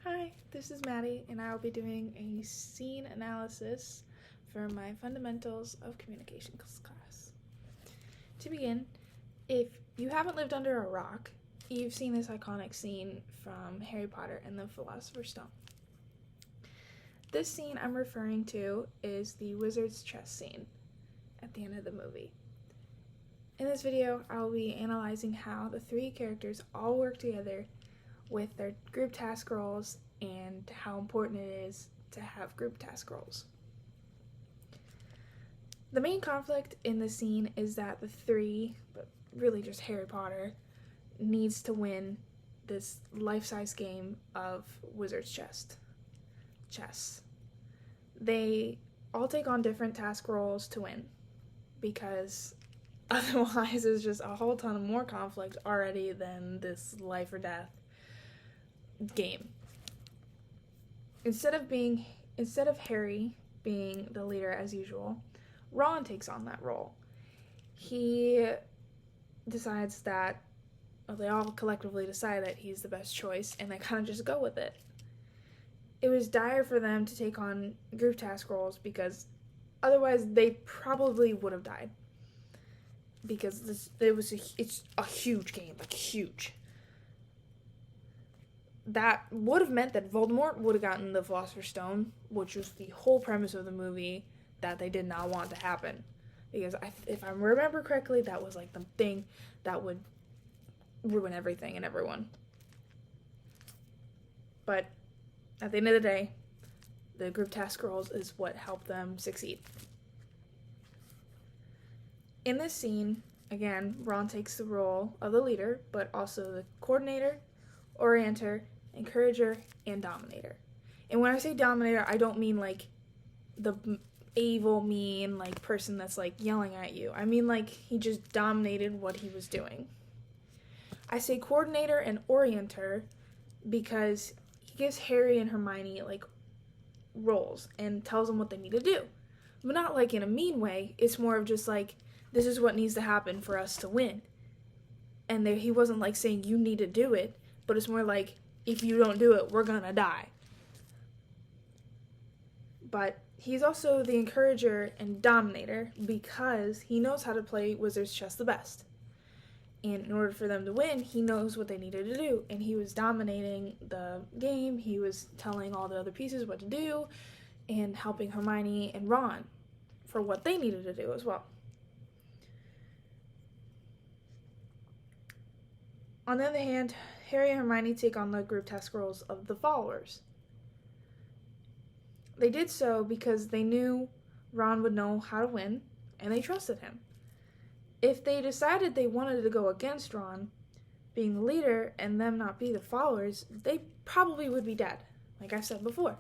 Hi, this is Maddie, and I will be doing a scene analysis for my Fundamentals of Communication class. To begin, if you haven't lived under a rock, you've seen this iconic scene from Harry Potter and the Philosopher's Stone. This scene I'm referring to is the Wizard's Chess scene at the end of the movie. In this video, I will be analyzing how the three characters all work together with their group task roles and how important it is to have group task roles. The main conflict in the scene is that the three, but really just Harry Potter, needs to win this life-size game of Wizard's Chess. They all take on different task roles to win, because otherwise there's just a whole ton of more conflict already than this life or death game. Instead of Harry being the leader as usual, Ron takes on that role. He decides that, they all collectively decide that he's the best choice, and they kind of just go with it. It was dire for them to take on group task roles because otherwise they probably would have died. Because it's a huge game, like huge. That would have meant that Voldemort would have gotten the Philosopher's Stone, which was the whole premise of the movie that they did not want to happen. Because if I remember correctly, that was like the thing that would ruin everything and everyone. But at the end of the day, the group task roles is what helped them succeed. In this scene, again, Ron takes the role of the leader, but also the coordinator, orienter, encourager, and dominator. And when I say dominator, I don't mean like the evil, mean, like person that's like yelling at you. I mean like he just dominated what he was doing. I say coordinator and orienter because he gives Harry and Hermione like roles and tells them what they need to do. But not like in a mean way. It's more of just like, this is what needs to happen for us to win. And he wasn't like saying you need to do it, but it's more like, if you don't do it, we're gonna die. But he's also the encourager and dominator because he knows how to play Wizard's Chess the best. And in order for them to win, he knows what they needed to do. And he was dominating the game, he was telling all the other pieces what to do, and helping Hermione and Ron for what they needed to do as well. On the other hand, Harry and Hermione take on the group task roles of the followers. They did so because they knew Ron would know how to win, and they trusted him. If they decided they wanted to go against Ron, being the leader, and them not be the followers, they probably would be dead, like I said before.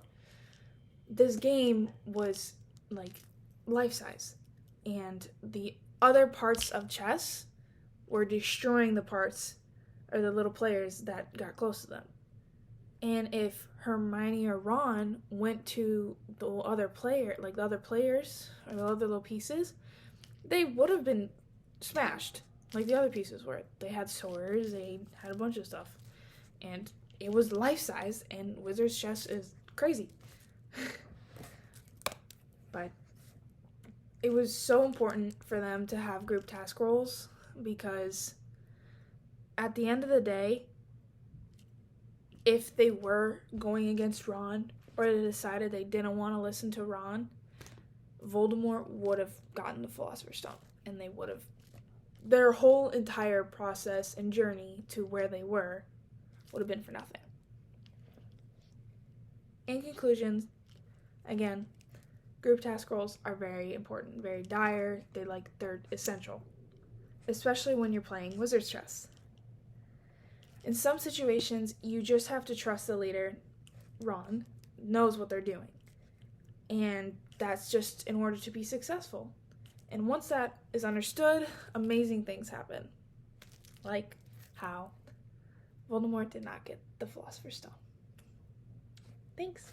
This game was, like, life-size, and the other parts of chess were destroying the parts or the little players that got close to them. And if Hermione or Ron went to the other player, like the other players or the other little pieces, they would have been smashed like the other pieces were. They had swords, they had a bunch of stuff. And it was life-size, and Wizard's Chess is crazy. But it was so important for them to have group task roles because at the end of the day, if they were going against Ron or they decided they didn't want to listen to Ron, Voldemort would have gotten the Philosopher's Stone, and they would have, their whole entire process and journey to where they were would have been for nothing. In conclusion, again, group task roles are very important, very dire. They're essential, especially when you're playing Wizard's Chess. In some situations, you just have to trust the leader, Ron, knows what they're doing. And that's just in order to be successful. And once that is understood, amazing things happen. Like how Voldemort did not get the Philosopher's Stone. Thanks.